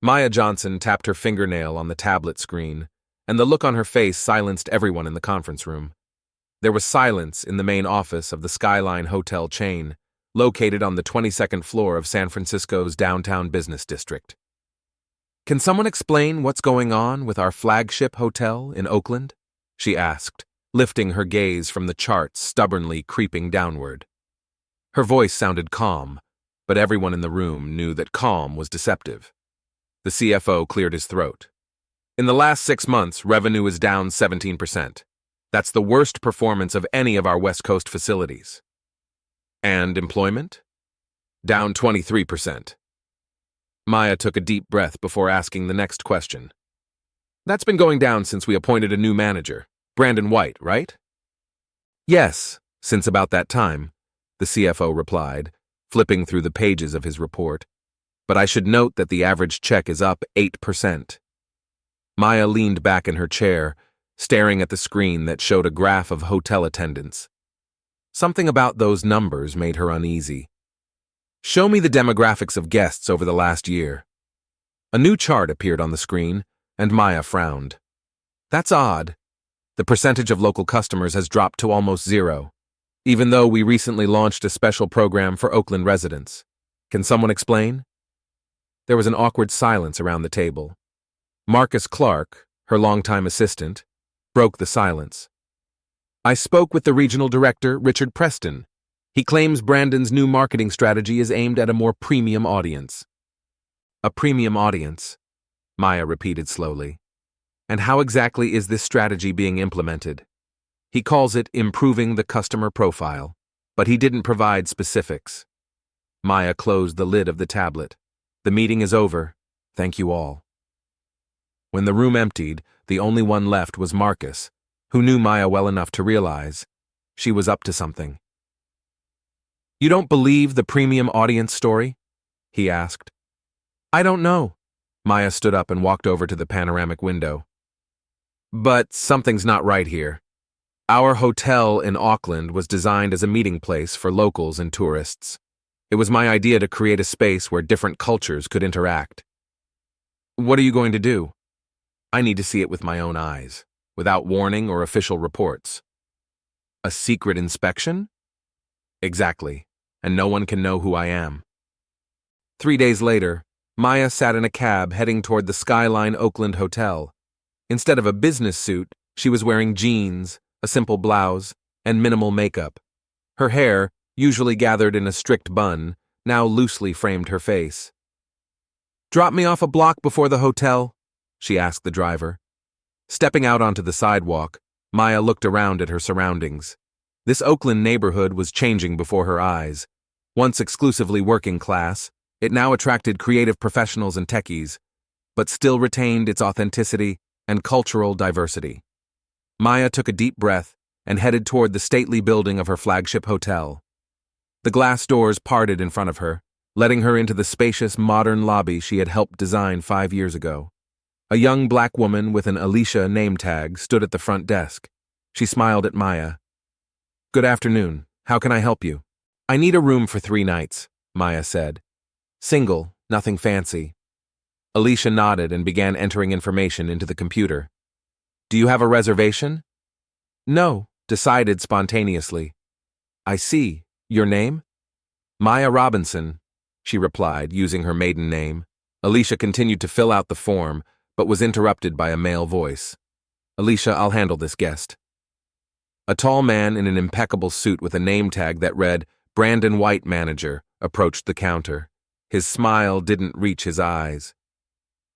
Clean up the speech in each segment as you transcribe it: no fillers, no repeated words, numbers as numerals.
Maya Johnson tapped her fingernail on the tablet screen, and the look on her face silenced everyone in the conference room. There was silence in the main office of the Skyline Hotel chain, located on the 22nd floor of San Francisco's downtown business district. "Can someone explain what's going on with our flagship hotel in Oakland?" she asked, lifting her gaze from the charts stubbornly creeping downward. Her voice sounded calm, but everyone in the room knew that calm was deceptive. The CFO cleared his throat. "In the last 6 months, revenue is down 17%. That's the worst performance of any of our West Coast facilities." "And employment?" "Down 23%. Maya took a deep breath before asking the next question. "That's been going down since we appointed a new manager, Brandon White, right?" "Yes, since about that time," the CFO replied, flipping through the pages of his report. "But I should note that the average check is up 8%. Maya leaned back in her chair, staring at the screen that showed a graph of hotel attendance. Something about those numbers made her uneasy. "Show me the demographics of guests over the last year." A new chart appeared on the screen, and Maya frowned. "That's odd. The percentage of local customers has dropped to almost zero, even though we recently launched a special program for Oakland residents. Can someone explain?" There was an awkward silence around the table. Marcus Clark, her longtime assistant, broke the silence. "I spoke with the regional director, Richard Preston. He claims Brandon's new marketing strategy is aimed at a more premium audience." "A premium audience," Maya repeated slowly. "And how exactly is this strategy being implemented?" "He calls it improving the customer profile, but he didn't provide specifics." Maya closed the lid of the tablet. "The meeting is over. Thank you all." When the room emptied, the only one left was Marcus, who knew Maya well enough to realize she was up to something. "You don't believe the premium audience story?" he asked. "I don't know." Maya stood up and walked over to the panoramic window. "But something's not right here. Our hotel in Auckland was designed as a meeting place for locals and tourists. It was my idea to create a space where different cultures could interact." "What are you going to do?" "I need to see it with my own eyes, without warning or official reports." "A secret inspection?" "Exactly, and no one can know who I am." 3 days later, Maya sat in a cab heading toward the Skyline Oakland Hotel. Instead of a business suit, she was wearing jeans, a simple blouse, and minimal makeup. Her hair, usually gathered in a strict bun, now loosely framed her face. "Drop me off a block before the hotel?" she asked the driver. Stepping out onto the sidewalk, Maya looked around at her surroundings. This Oakland neighborhood was changing before her eyes. Once exclusively working class, it now attracted creative professionals and techies, but still retained its authenticity and cultural diversity. Maya took a deep breath and headed toward the stately building of her flagship hotel. The glass doors parted in front of her, letting her into the spacious, modern lobby she had helped design 5 years ago. A young black woman with an Alicia name tag stood at the front desk. She smiled at Maya. "Good afternoon. How can I help you?" "I need a room for 3 nights, Maya said. "Single, nothing fancy." Alicia nodded and began entering information into the computer. "Do you have a reservation?" "No," decided spontaneously. "I see. Your name?" "Maya Robinson," she replied, using her maiden name. Alicia continued to fill out the form, but was interrupted by a male voice. "Alicia, I'll handle this guest." A tall man in an impeccable suit with a name tag that read, "Brandon White Manager," approached the counter. His smile didn't reach his eyes.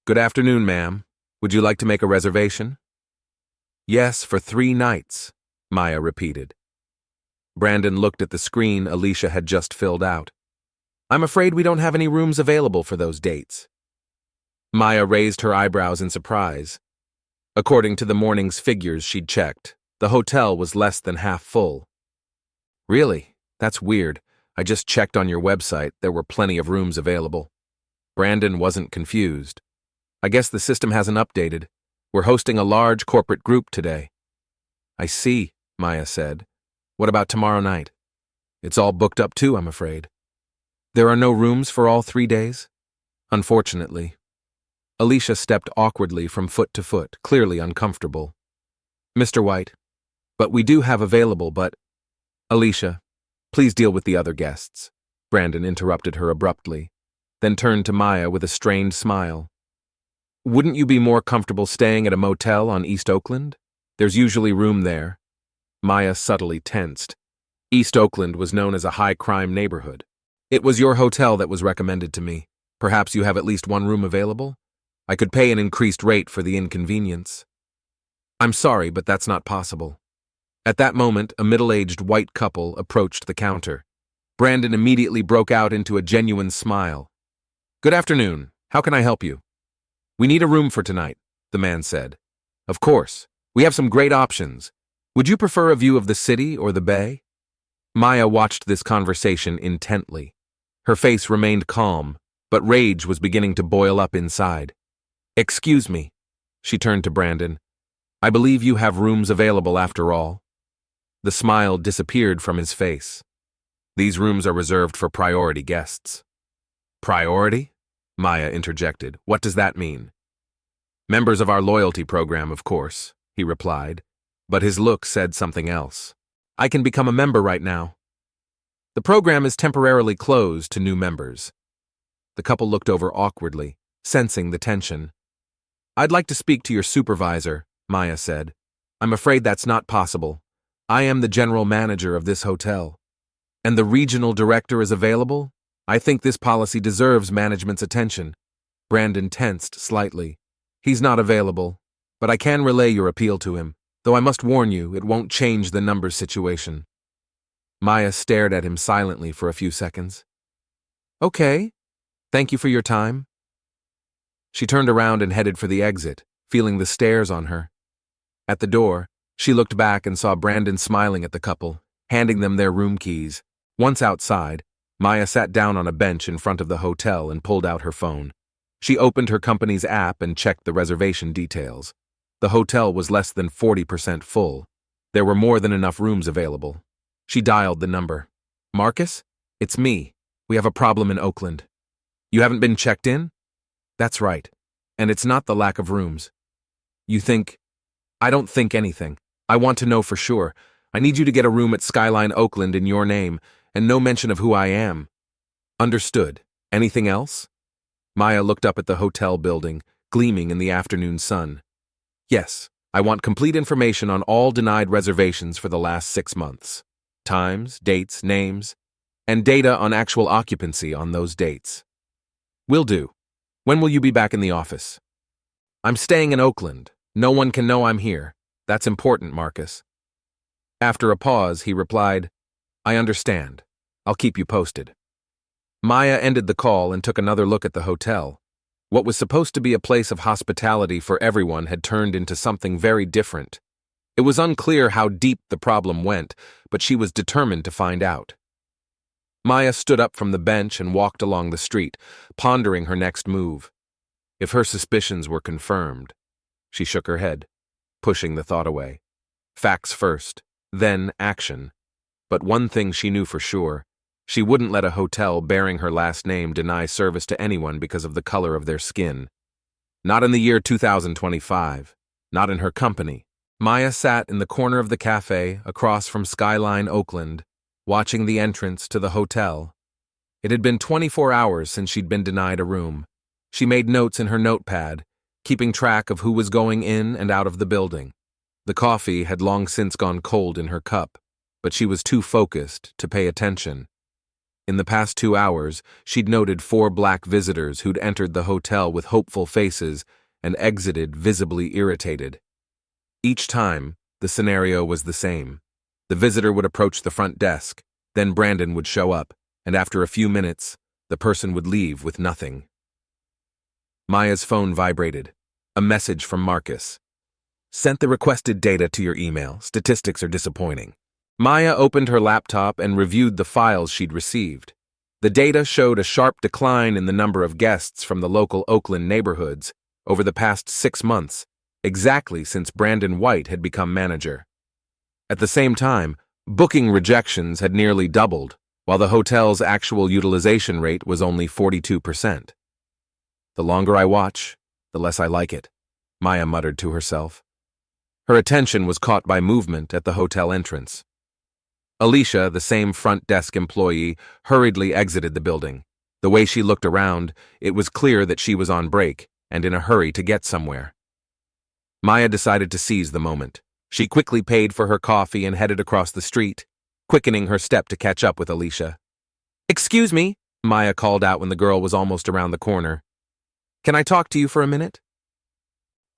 "Good afternoon, ma'am. Would you like to make a reservation?" "Yes, for 3 nights, Maya repeated. Brandon looked at the screen Alicia had just filled out. "I'm afraid we don't have any rooms available for those dates." Maya raised her eyebrows in surprise. According to the morning's figures she'd checked, the hotel was less than half full. "Really? That's weird. I just checked on your website. There were plenty of rooms available." Brandon wasn't confused. "I guess the system hasn't updated. We're hosting a large corporate group today." "I see," Maya said. "What about tomorrow night?" "It's all booked up too, I'm afraid." "There are no rooms for all 3 days?" "Unfortunately." Alicia stepped awkwardly from foot to foot, clearly uncomfortable. Mr. White, but we do have available, but… Alicia, please deal with the other guests. Brandon interrupted her abruptly, then turned to Maya with a strained smile. Wouldn't you be more comfortable staying at a motel on East Oakland? There's usually room there. Maya subtly tensed. East Oakland was known as a high-crime neighborhood. It was your hotel that was recommended to me. Perhaps you have at least one room available? I could pay an increased rate for the inconvenience. I'm sorry, but that's not possible. At that moment, a middle-aged white couple approached the counter. Brandon immediately broke out into a genuine smile. Good afternoon. How can I help you? We need a room for tonight, the man said. Of course. We have some great options. Would you prefer a view of the city or the bay? Maya watched this conversation intently. Her face remained calm, but rage was beginning to boil up inside. Excuse me. She turned to Brandon. I believe you have rooms available after all. The smile disappeared from his face. These rooms are reserved for priority guests. Priority? Maya interjected. What does that mean? Members of our loyalty program, of course, he replied, but his look said something else. I can become a member right now. The program is temporarily closed to new members. The couple looked over awkwardly, sensing the tension. I'd like to speak to your supervisor, Maya said. I'm afraid that's not possible. I am the general manager of this hotel. And the regional director is available? I think this policy deserves management's attention. Brandon tensed slightly. He's not available, but I can relay your appeal to him, though I must warn you, it won't change the numbers situation. Maya stared at him silently for a few seconds. Okay. Thank you for your time. She turned around and headed for the exit, feeling the stares on her. At the door, she looked back and saw Brandon smiling at the couple, handing them their room keys. Once outside, Maya sat down on a bench in front of the hotel and pulled out her phone. She opened her company's app and checked the reservation details. The hotel was less than 40% full. There were more than enough rooms available. She dialed the number. Marcus? It's me. We have a problem in Oakland. You haven't been checked in? That's right. And it's not the lack of rooms. You think… I don't think anything. I want to know for sure. I need you to get a room at Skyline Oakland in your name, and no mention of who I am. Understood. Anything else? Maya looked up at the hotel building, gleaming in the afternoon sun. Yes, I want complete information on all denied reservations for the last 6 months. Times, dates, names, and data on actual occupancy on those dates. Will do. When will you be back in the office? I'm staying in Oakland. No one can know I'm here. That's important, Marcus. After a pause, he replied, I understand. I'll keep you posted. Maya ended the call and took another look at the hotel. What was supposed to be a place of hospitality for everyone had turned into something very different. It was unclear how deep the problem went, but she was determined to find out. Maya stood up from the bench and walked along the street, pondering her next move. If her suspicions were confirmed, she shook her head, pushing the thought away. Facts first, then action. But one thing she knew for sure, she wouldn't let a hotel bearing her last name deny service to anyone because of the color of their skin. Not in the year 2025, not in her company. Maya sat in the corner of the cafe across from Skyline Oakland, watching the entrance to the hotel. It had been 24 hours since she'd been denied a room. She made notes in her notepad, keeping track of who was going in and out of the building. The coffee had long since gone cold in her cup, but she was too focused to pay attention. In the past 2 hours, she'd noted 4 black visitors who'd entered the hotel with hopeful faces and exited visibly irritated. Each time, the scenario was the same. The visitor would approach the front desk, then Brandon would show up, and after a few minutes, the person would leave with nothing. Maya's phone vibrated. A message from Marcus. Sent the requested data to your email. Statistics are disappointing. Maya opened her laptop and reviewed the files she'd received. The data showed a sharp decline in the number of guests from the local Oakland neighborhoods over the past 6 months, exactly since Brandon White had become manager. At the same time, booking rejections had nearly doubled, while the hotel's actual utilization rate was only 42%. The longer I watch, the less I like it, Maya muttered to herself. Her attention was caught by movement at the hotel entrance. Alicia, the same front desk employee, hurriedly exited the building. The way she looked around, it was clear that she was on break and in a hurry to get somewhere. Maya decided to seize the moment. She quickly paid for her coffee and headed across the street, quickening her step to catch up with Alicia. "Excuse me," Maya called out when the girl was almost around the corner. "Can I talk to you for a minute?"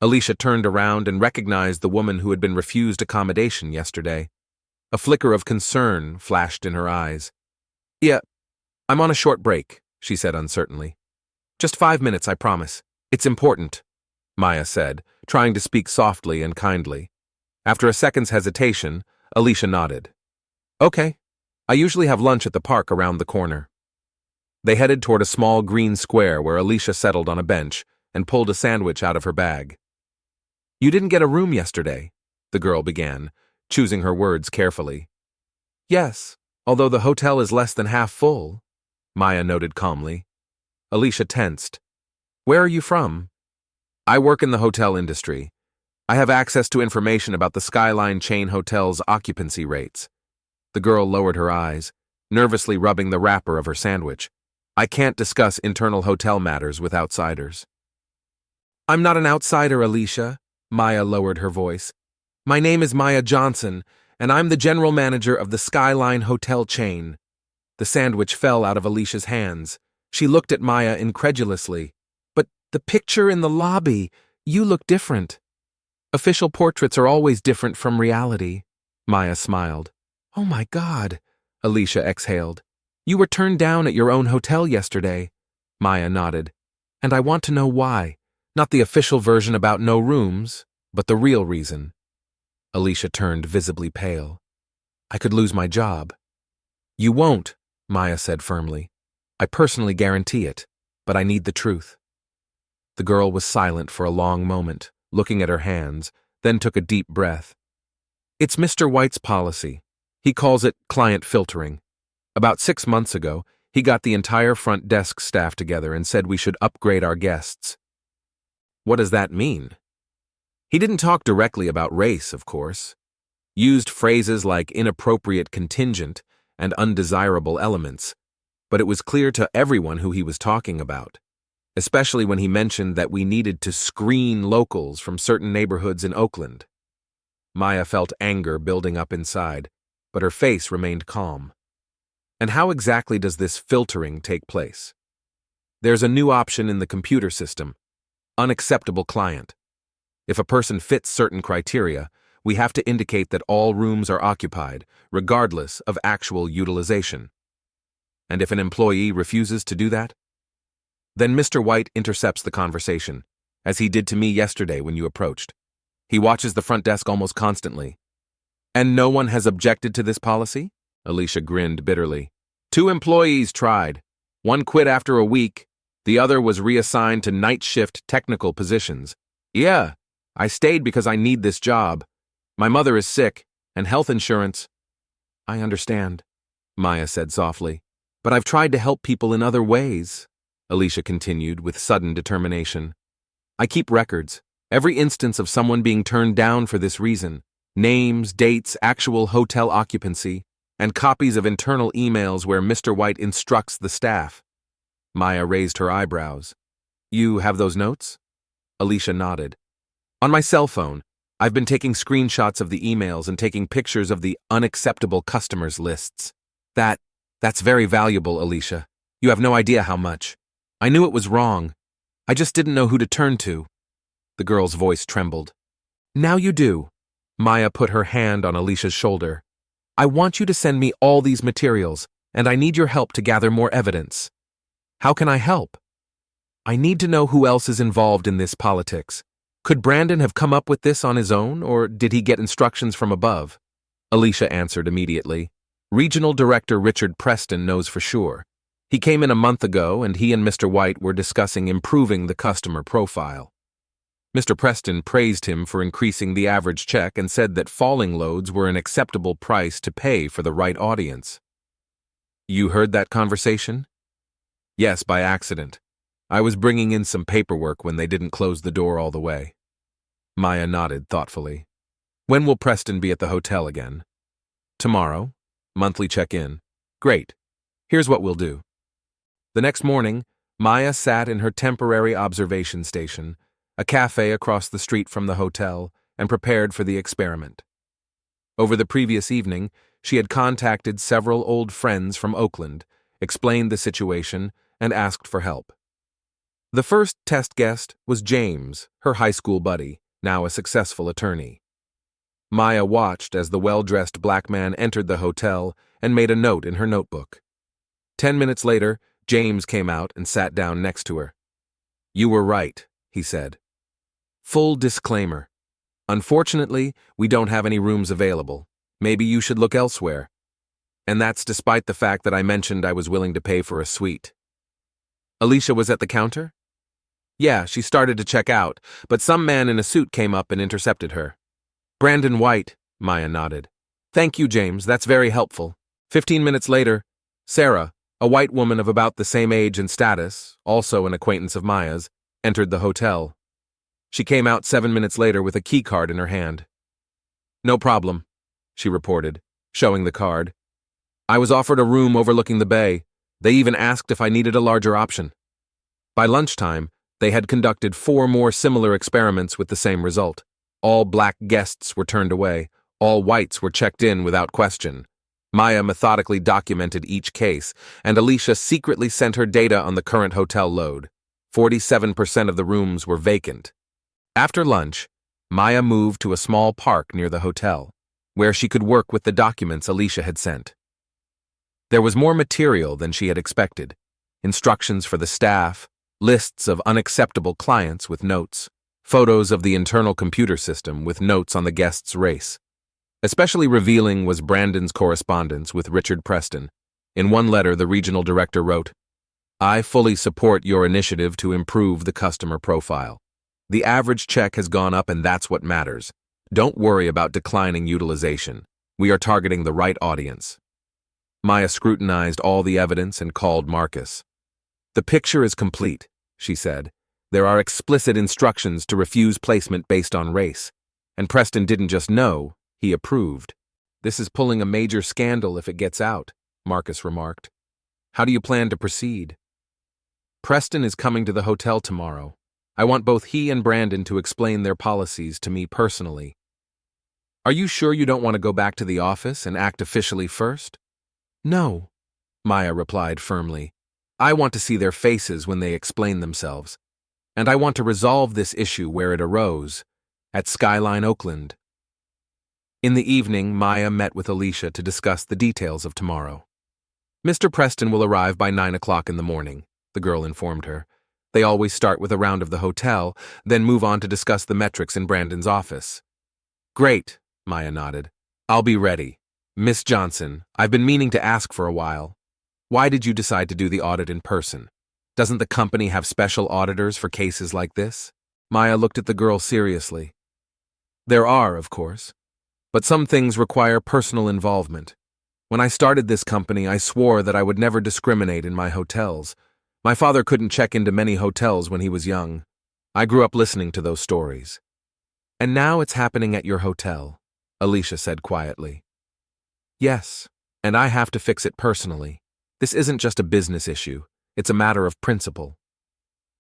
Alicia turned around and recognized the woman who had been refused accommodation yesterday. A flicker of concern flashed in her eyes. "Yeah, I'm on a short break," she said uncertainly. "Just 5 minutes, I promise. It's important," Maya said, trying to speak softly and kindly. After a second's hesitation, Alicia nodded. "Okay, I usually have lunch at the park around the corner." They headed toward a small green square where Alicia settled on a bench and pulled a sandwich out of her bag. "You didn't get a room yesterday," the girl began, choosing her words carefully. "Yes, although the hotel is less than half full," Maya noted calmly. Alicia tensed. "Where are you from?" "I work in the hotel industry. I have access to information about the Skyline chain hotel's occupancy rates." The girl lowered her eyes, nervously rubbing the wrapper of her sandwich. "I can't discuss internal hotel matters with outsiders." "I'm not an outsider, Alicia," Maya lowered her voice. "My name is Maya Johnson, and I'm the general manager of the Skyline hotel chain." The sandwich fell out of Alicia's hands. She looked at Maya incredulously. "But the picture in the lobby, you look different." "Official portraits are always different from reality," Maya smiled. "Oh my God," Alicia exhaled. "You were turned down at your own hotel yesterday." Maya nodded. "And I want to know why. Not the official version about no rooms, but the real reason." Alicia turned visibly pale. "I could lose my job." "You won't," Maya said firmly. "I personally guarantee it, but I need the truth." The girl was silent for a long moment, looking at her hands, then took a deep breath. "It's Mr. White's policy. He calls it client filtering. About 6 months ago, he got the entire front desk staff together and said we should upgrade our guests." "What does that mean?" "He didn't talk directly about race, of course. Used phrases like inappropriate contingent and undesirable elements, but it was clear to everyone who he was talking about, especially when he mentioned that we needed to screen locals from certain neighborhoods in Oakland." Maya felt anger building up inside, but her face remained calm. "And how exactly does this filtering take place?" "There's a new option in the computer system, unacceptable client. If a person fits certain criteria, we have to indicate that all rooms are occupied, regardless of actual utilization. And if an employee refuses to do that, then Mr. White intercepts the conversation, as he did to me yesterday when you approached. He watches the front desk almost constantly." "And no one has objected to this policy?" Alicia grinned bitterly. 2 employees tried. One quit after a week. The other was reassigned to night shift technical positions. Yeah, I stayed because I need this job. My mother is sick, and health insurance." "I understand," Maya said softly. "But I've tried to help people in other ways," Alicia continued with sudden determination. "I keep records, every instance of someone being turned down for this reason. Names, dates, actual hotel occupancy, and copies of internal emails where Mr. White instructs the staff." Maya raised her eyebrows. "You have those notes?" Alicia nodded. "On my cell phone, I've been taking screenshots of the emails and taking pictures of the unacceptable customers lists. That's very valuable, Alicia. You have no idea how much. I knew it was wrong. I just didn't know who to turn to." The girl's voice trembled. "Now you do." Maya put her hand on Alicia's shoulder. "I want you to send me all these materials, and I need your help to gather more evidence." "How can I help?" "I need to know who else is involved in this politics. Could Brandon have come up with this on his own, or did he get instructions from above?" Alicia answered immediately. "Regional Director Richard Preston knows for sure. He came in a month ago, and he and Mr. White were discussing improving the customer profile. Mr. Preston praised him for increasing the average check and said that falling loads were an acceptable price to pay for the right audience." "You heard that conversation?" "Yes, by accident. I was bringing in some paperwork when they didn't close the door all the way. Maya nodded thoughtfully. When will Preston be at the hotel again? Tomorrow. Monthly check-in. Great. Here's what we'll do. The next morning, Maya sat in her temporary observation station, a cafe across the street from the hotel, and prepared for the experiment. Over the previous evening, she had contacted several old friends from Oakland, explained the situation, and asked for help. The first test guest was James, her high school buddy, now a successful attorney. Maya watched as the well-dressed black man entered the hotel and made a note in her notebook. 10 minutes later, James came out and sat down next to her. "You were right," he said. "Full disclaimer. Unfortunately, we don't have any rooms available. Maybe you should look elsewhere. And that's despite the fact that I mentioned I was willing to pay for a suite." Alicia was at the counter? Yeah, she started to check out, but some man in a suit came up and intercepted her. "Brandon White," Maya nodded. "Thank you, James, that's very helpful." 15 minutes later, Sarah, a white woman of about the same age and status, also an acquaintance of Maya's, entered the hotel. She came out 7 minutes later with a key card in her hand. "No problem," she reported, showing the card. "I was offered a room overlooking the bay. They even asked if I needed a larger option." By lunchtime, they had conducted 4 more similar experiments with the same result. All black guests were turned away. All whites were checked in without question. Maya methodically documented each case, and Alicia secretly sent her data on the current hotel load. 47% of the rooms were vacant. After lunch, Maya moved to a small park near the hotel, where she could work with the documents Alicia had sent. There was more material than she had expected. Instructions for the staff, lists of unacceptable clients with notes, photos of the internal computer system with notes on the guests' race. Especially revealing was Brandon's correspondence with Richard Preston. In one letter, the regional director wrote, "I fully support your initiative to improve the customer profile. The average check has gone up and that's what matters. Don't worry about declining utilization. We are targeting the right audience." Maya scrutinized all the evidence and called Marcus. "The picture is complete," she said. "There are explicit instructions to refuse placement based on race. And Preston didn't just know, he approved." "This is pulling a major scandal if it gets out," Marcus remarked. "How do you plan to proceed?" "Preston is coming to the hotel tomorrow. I want both he and Brandon to explain their policies to me personally." "Are you sure you don't want to go back to the office and act officially first?" "No," Maya replied firmly. "I want to see their faces when they explain themselves. And I want to resolve this issue where it arose, at Skyline Oakland." In the evening, Maya met with Alicia to discuss the details of tomorrow. "Mr. Preston will arrive by 9 o'clock in the morning," the girl informed her. "They always start with a round of the hotel, then move on to discuss the metrics in Brandon's office." "Great," Maya nodded. "I'll be ready. Miss Johnson, I've been meaning to ask for a while. Why did you decide to do the audit in person? Doesn't the company have special auditors for cases like this?" Maya looked at the girl seriously. "There are, of course. But some things require personal involvement. When I started this company, I swore that I would never discriminate in my hotels. My father couldn't check into many hotels when he was young. I grew up listening to those stories." "And now it's happening at your hotel," Alicia said quietly. "Yes, and I have to fix it personally. This isn't just a business issue, it's a matter of principle."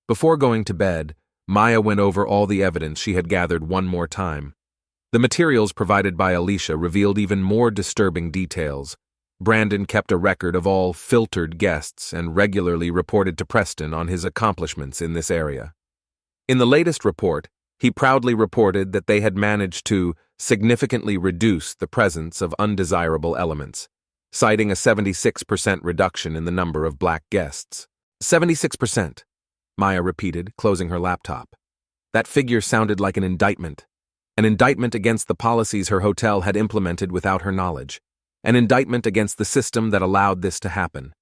Before going to bed, Maya went over all the evidence she had gathered one more time. The materials provided by Alicia revealed even more disturbing details. Brandon kept a record of all filtered guests and regularly reported to Preston on his accomplishments in this area. In the latest report, he proudly reported that they had managed to significantly reduce the presence of undesirable elements, citing a 76% reduction in the number of black guests. 76%, Maya repeated, closing her laptop. That figure sounded like an indictment against the policies her hotel had implemented without her knowledge. An indictment against the system that allowed this to happen.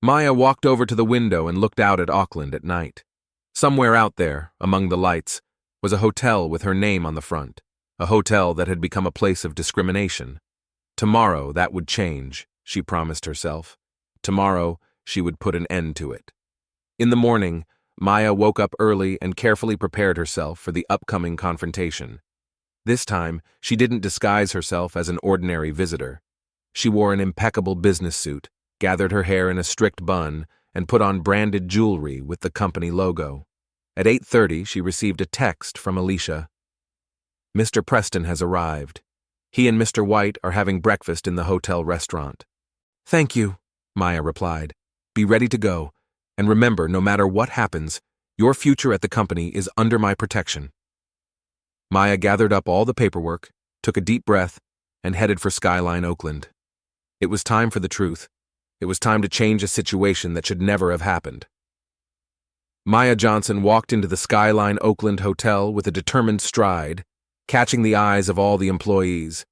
Maya walked over to the window and looked out at Auckland at night. Somewhere out there, among the lights, was a hotel with her name on the front, a hotel that had become a place of discrimination. Tomorrow that would change, she promised herself. Tomorrow she would put an end to it. In the morning, Maya woke up early and carefully prepared herself for the upcoming confrontation. This time, she didn't disguise herself as an ordinary visitor. She wore an impeccable business suit, gathered her hair in a strict bun, and put on branded jewelry with the company logo. At 8:30, she received a text from Alicia. "Mr. Preston has arrived. He and Mr. White are having breakfast in the hotel restaurant." "Thank you," Maya replied. "Be ready to go, and remember, no matter what happens, your future at the company is under my protection." Maya gathered up all the paperwork, took a deep breath, and headed for Skyline Oakland. It was time for the truth. It was time to change a situation that should never have happened. Maya Johnson walked into the Skyline Oakland Hotel with a determined stride, catching the eyes of all the employees.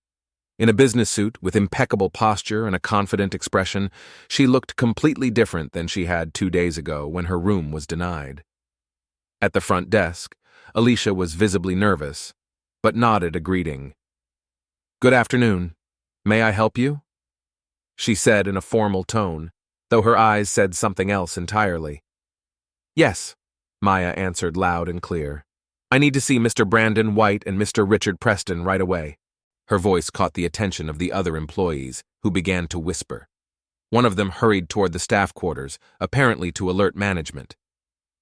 In a business suit, with impeccable posture and a confident expression, she looked completely different than she had 2 days ago when her room was denied. At the front desk, Alicia was visibly nervous, but nodded a greeting. "Good afternoon. May I help you?" she said in a formal tone, though her eyes said something else entirely. "Yes," Maya answered loud and clear. "I need to see Mr. Brandon White and Mr. Richard Preston right away." Her voice caught the attention of the other employees, who began to whisper. One of them hurried toward the staff quarters, apparently to alert management.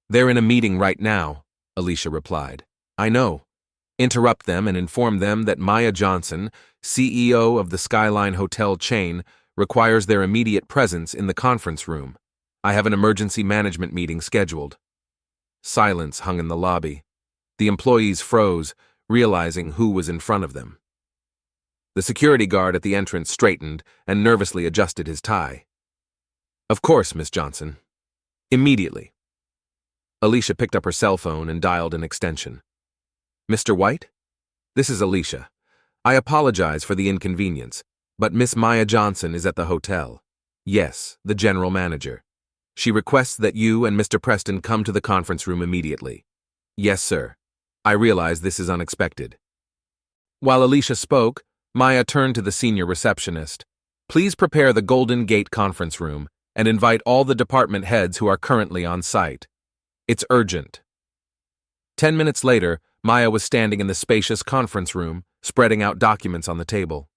"They're in a meeting right now," Alicia replied. "I know. Interrupt them and inform them that Maya Johnson, CEO of the Skyline Hotel chain, requires their immediate presence in the conference room. I have an emergency management meeting scheduled." Silence hung in the lobby. The employees froze, realizing who was in front of them. The security guard at the entrance straightened and nervously adjusted his tie. "Of course, Miss Johnson. Immediately." Alicia picked up her cell phone and dialed an extension. "Mr. White? This is Alicia. I apologize for the inconvenience, but Miss Maya Johnson is at the hotel. Yes, the general manager. She requests that you and Mr. Preston come to the conference room immediately." "Yes, sir. I realize this is unexpected." While Alicia spoke, Maya turned to the senior receptionist. "Please prepare the Golden Gate conference room and invite all the department heads who are currently on site. It's urgent." 10 minutes later, Maya was standing in the spacious conference room, spreading out documents on the table.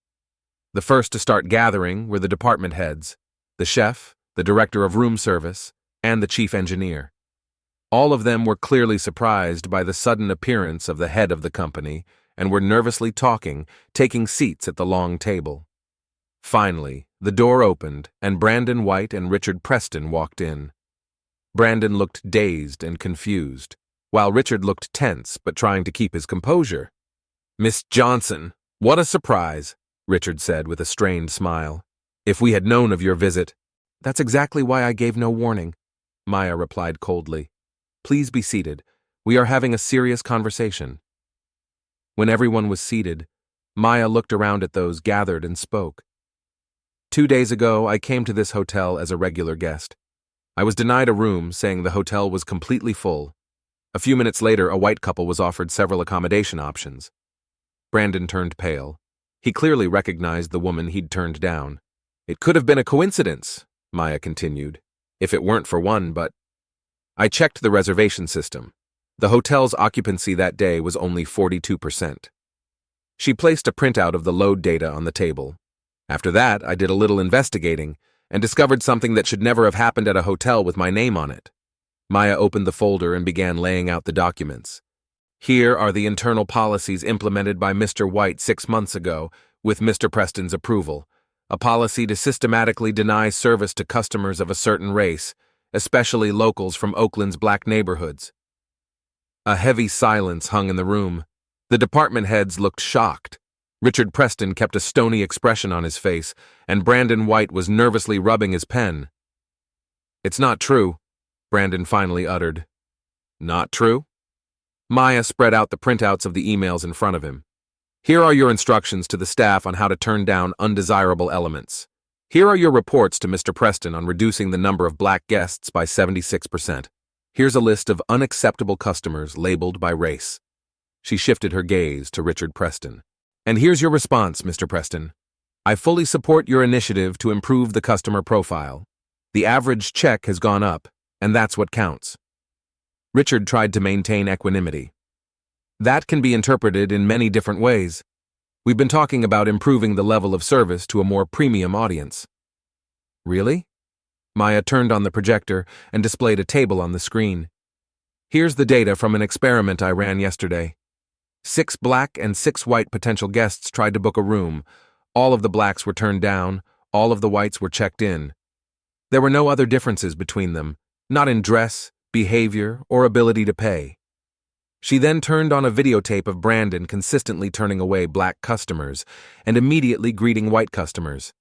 The first to start gathering were the department heads, the chef, the director of room service, and the chief engineer. All of them were clearly surprised by the sudden appearance of the head of the company and were nervously talking, taking seats at the long table. Finally, the door opened and Brandon White and Richard Preston walked in. Brandon looked dazed and confused, while Richard looked tense but trying to keep his composure. "Miss Johnson, what a surprise," Richard said with a strained smile. "If we had known of your visit—" "That's exactly why I gave no warning," Maya replied coldly. "Please be seated. We are having a serious conversation." When everyone was seated, Maya looked around at those gathered and spoke. 2 days ago, I came to this hotel as a regular guest. I was denied a room, saying the hotel was completely full. A few minutes later, a white couple was offered several accommodation options. Brandon turned pale. He clearly recognized the woman he'd turned down. "It could have been a coincidence," Maya continued, "if it weren't for one, but—" "I checked the reservation system. The hotel's occupancy that day was only 42%. She placed a printout of the load data on the table. After that, I did a little investigating and discovered something that should never have happened at a hotel with my name on it." Maya opened the folder and began laying out the documents. "Here are the internal policies implemented by Mr. White 6 months ago, with Mr. Preston's approval. A policy to systematically deny service to customers of a certain race, especially locals from Oakland's black neighborhoods." A heavy silence hung in the room. The department heads looked shocked. Richard Preston kept a stony expression on his face, and Brandon White was nervously rubbing his pen. "It's not true," Brandon finally uttered. "Not true?" Maya spread out the printouts of the emails in front of him. "Here are your instructions to the staff on how to turn down undesirable elements. Here are your reports to Mr. Preston on reducing the number of black guests by 76%. Here's a list of unacceptable customers labeled by race." She shifted her gaze to Richard Preston. "And here's your response, Mr. Preston. I fully support your initiative to improve the customer profile. The average check has gone up, and that's what counts." Richard tried to maintain equanimity. That can be interpreted in many different ways. We've been talking about improving the level of service to a more premium audience. Really? Maya turned on the projector and displayed a table on the screen. Here's the data from an experiment I ran yesterday. 6 black and 6 white potential guests tried to book a room. All of the blacks were turned down, all of the whites were checked in. There were no other differences between them, not in dress, behavior, or ability to pay. She then turned on a videotape of Brandon consistently turning away black customers and immediately greeting white customers.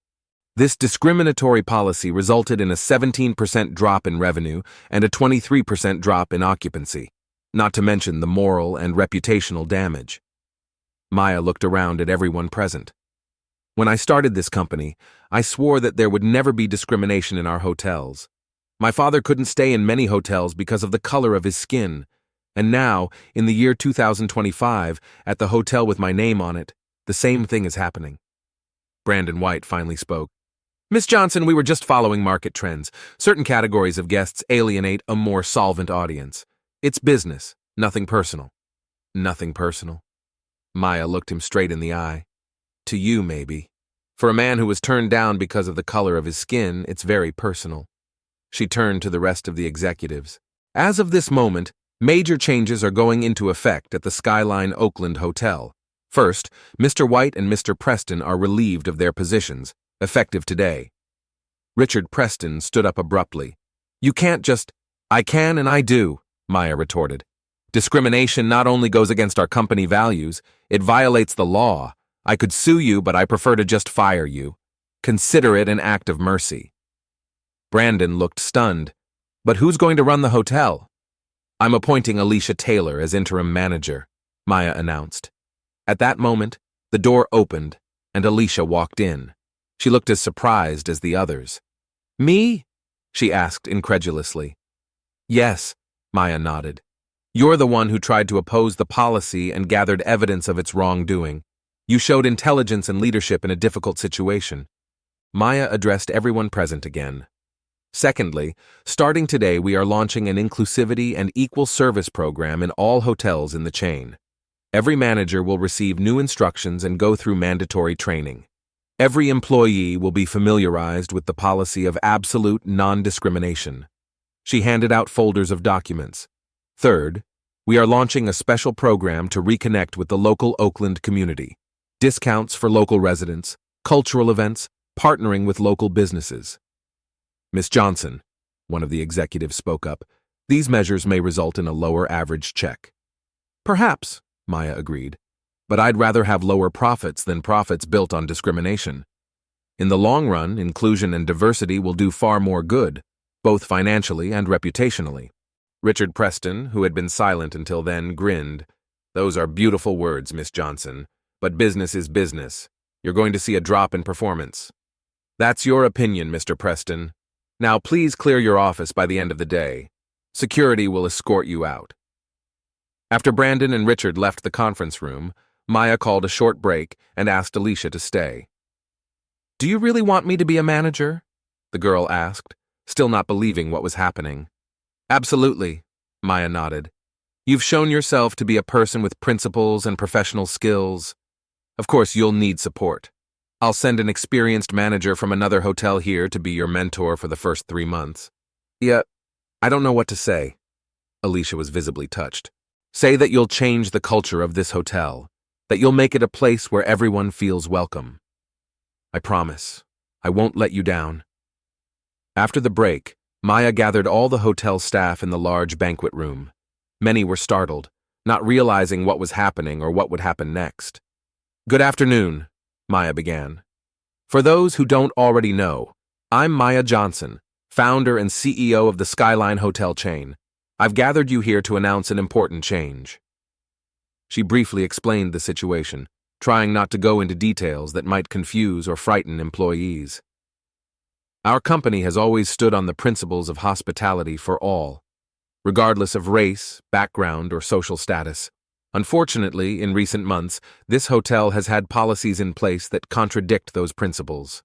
This discriminatory policy resulted in a 17% drop in revenue and a 23% drop in occupancy, not to mention the moral and reputational damage. Maya looked around at everyone present. When I started this company, I swore that there would never be discrimination in our hotels. My father couldn't stay in many hotels because of the color of his skin, and now, in the year 2025, at the hotel with my name on it, the same thing is happening. Brandon White finally spoke. Miss Johnson, we were just following market trends. Certain categories of guests alienate a more solvent audience. It's business, nothing personal. Nothing personal. Maya looked him straight in the eye. To you, maybe. For a man who was turned down because of the color of his skin, it's very personal. She turned to the rest of the executives. As of this moment, major changes are going into effect at the Skyline Oakland Hotel. First, Mr. White and Mr. Preston are relieved of their positions, effective today. Richard Preston stood up abruptly. You can't just— I can and I do, Maya retorted. Discrimination not only goes against our company values, it violates the law. I could sue you, but I prefer to just fire you. Consider it an act of mercy. Brandon looked stunned. But who's going to run the hotel? I'm appointing Alicia Taylor as interim manager, Maya announced. At that moment, the door opened and Alicia walked in. She looked as surprised as the others. Me? She asked incredulously. Yes, Maya nodded. You're the one who tried to oppose the policy and gathered evidence of its wrongdoing. You showed intelligence and leadership in a difficult situation. Maya addressed everyone present again. Secondly, starting today we are launching an inclusivity and equal service program in all hotels in the chain. Every manager will receive new instructions and go through mandatory training. Every employee will be familiarized with the policy of absolute non-discrimination. She handed out folders of documents. Third, we are launching a special program to reconnect with the local Oakland community. Discounts for local residents, cultural events, partnering with local businesses. Miss Johnson, one of the executives spoke up, these measures may result in a lower average check. Perhaps, Maya agreed. But I'd rather have lower profits than profits built on discrimination. In the long run, inclusion and diversity will do far more good, both financially and reputationally. Richard Preston, who had been silent until then, grinned. Those are beautiful words, Miss Johnson, but business is business. You're going to see a drop in performance. That's your opinion, Mr. Preston. Now please clear your office by the end of the day. Security will escort you out. After Brandon and Richard left the conference room, Maya called a short break and asked Alicia to stay. Do you really want me to be a manager? The girl asked, still not believing what was happening. Absolutely, Maya nodded. You've shown yourself to be a person with principles and professional skills. Of course, you'll need support. I'll send an experienced manager from another hotel here to be your mentor for the first 3 months. Yeah, I don't know what to say. Alicia was visibly touched. Say that you'll change the culture of this hotel, that you'll make it a place where everyone feels welcome. I promise. I won't let you down. After the break, Maya gathered all the hotel staff in the large banquet room. Many were startled, not realizing what was happening or what would happen next. Good afternoon, Maya began. For those who don't already know, I'm Maya Johnson, founder and CEO of the Skyline Hotel chain. I've gathered you here to announce an important change. She briefly explained the situation, trying not to go into details that might confuse or frighten employees. Our company has always stood on the principles of hospitality for all, regardless of race, background, or social status. Unfortunately, in recent months, this hotel has had policies in place that contradict those principles.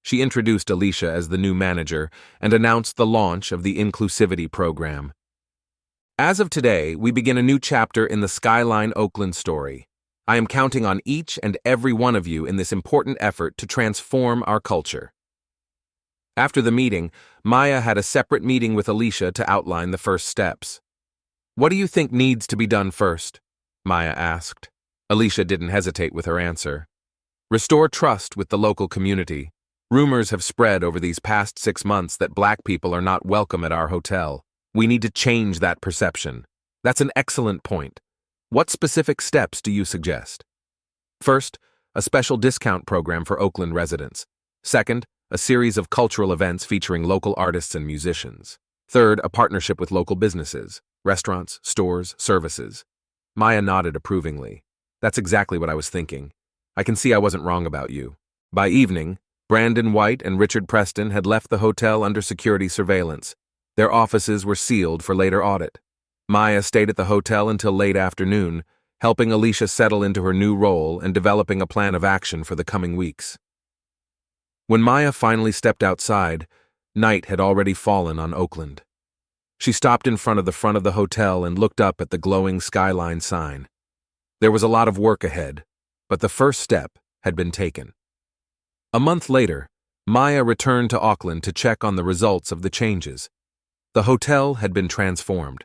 She introduced Alicia as the new manager and announced the launch of the inclusivity program. As of today, we begin a new chapter in the Skyline Oakland story. I am counting on each and every one of you in this important effort to transform our culture. After the meeting, Maya had a separate meeting with Alicia to outline the first steps. "What do you think needs to be done first?" Maya asked. Alicia didn't hesitate with her answer. "Restore trust with the local community. Rumors have spread over these past 6 months that Black people are not welcome at our hotel. We need to change that perception." "That's an excellent point. What specific steps do you suggest?" "First, a special discount program for Oakland residents. Second, a series of cultural events featuring local artists and musicians. Third, a partnership with local businesses, restaurants, stores, services." Maya nodded approvingly. "That's exactly what I was thinking. I can see I wasn't wrong about you." By evening, Brandon White and Richard Preston had left the hotel under security surveillance. Their offices were sealed for later audit. Maya stayed at the hotel until late afternoon, helping Alicia settle into her new role and developing a plan of action for the coming weeks. When Maya finally stepped outside, night had already fallen on Oakland. She stopped in front of the hotel and looked up at the glowing skyline sign. There was a lot of work ahead, but the first step had been taken. A month later, Maya returned to Auckland to check on the results of the changes. The hotel had been transformed.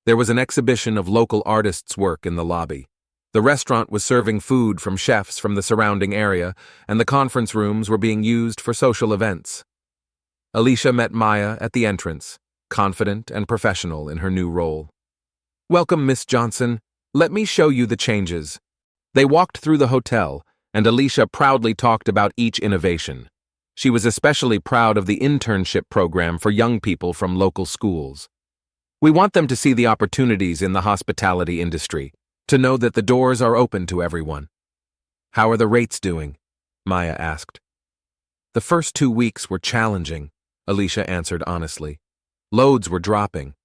There was an exhibition of local artists' work in the lobby. The restaurant was serving food from chefs from the surrounding area, and the conference rooms were being used for social events. Alicia met Maya at the entrance, confident and professional in her new role. "Welcome, Miss Johnson. Let me show you the changes." They walked through the hotel, and Alicia proudly talked about each innovation. She was especially proud of the internship program for young people from local schools. "We want them to see the opportunities in the hospitality industry, to know that the doors are open to everyone." "How are the rates doing?" Maya asked. "The first 2 weeks were challenging," Alicia answered honestly. "Loads were dropping,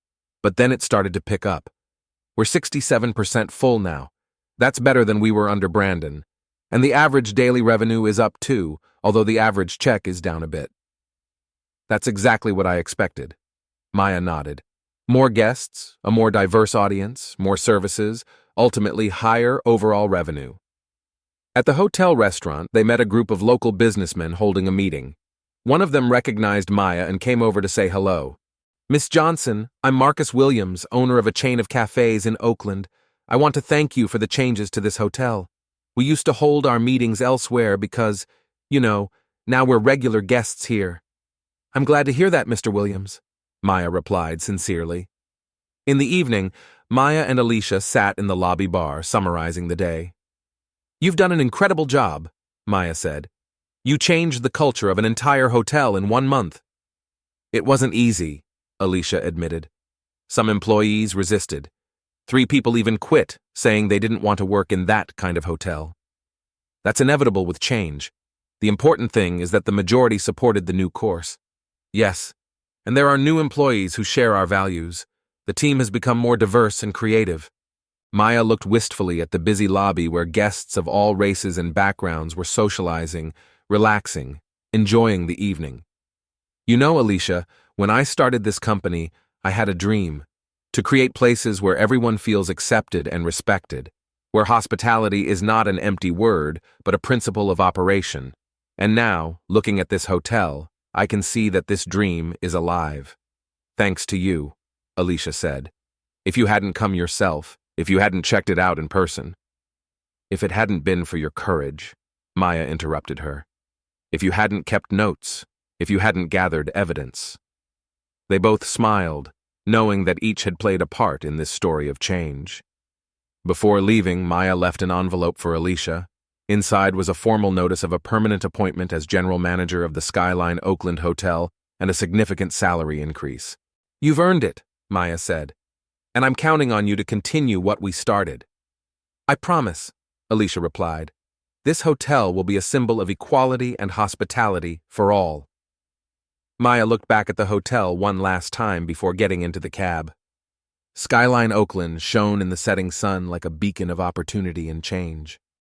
but then it started to pick up. We're 67% full now. That's better than we were under Brandon. And the average daily revenue is up too, although the average check is down a bit." "That's exactly what I expected." Maya nodded. "More guests, a more diverse audience, more services, ultimately higher overall revenue." At the hotel restaurant, they met a group of local businessmen holding a meeting. One of them recognized Maya and came over to say hello. "Miss Johnson, I'm Marcus Williams, owner of a chain of cafes in Oakland. I want to thank you for the changes to this hotel. We used to hold our meetings elsewhere because, now we're regular guests here." "I'm glad to hear that, Mr. Williams," Maya replied sincerely. In the evening, Maya and Alicia sat in the lobby bar, summarizing the day. "You've done an incredible job," Maya said. "You changed the culture of an entire hotel in 1 month." "It wasn't easy," Alicia admitted. "Some employees resisted. 3 people even quit, saying they didn't want to work in that kind of hotel. That's inevitable with change. The important thing is that the majority supported the new course." "Yes, and there are new employees who share our values. The team has become more diverse and creative." Maya looked wistfully at the busy lobby where guests of all races and backgrounds were socializing, relaxing, enjoying the evening. "You know, Alicia, when I started this company, I had a dream. To create places where everyone feels accepted and respected, where hospitality is not an empty word, but a principle of operation. And now, looking at this hotel, I can see that this dream is alive. Thanks to you," Alicia said. "If you hadn't come yourself, if you hadn't checked it out in person." "If it hadn't been for your courage," Maya interrupted her. "If you hadn't kept notes, if you hadn't gathered evidence." They both smiled, knowing that each had played a part in this story of change. Before leaving, Maya left an envelope for Alicia. Inside was a formal notice of a permanent appointment as general manager of the Skyline Oakland Hotel and a significant salary increase. "You've earned it," Maya said, "and I'm counting on you to continue what we started." "I promise," Alicia replied. "This hotel will be a symbol of equality and hospitality for all." Maya looked back at the hotel one last time before getting into the cab. Skyline Oakland shone in the setting sun like a beacon of opportunity and change.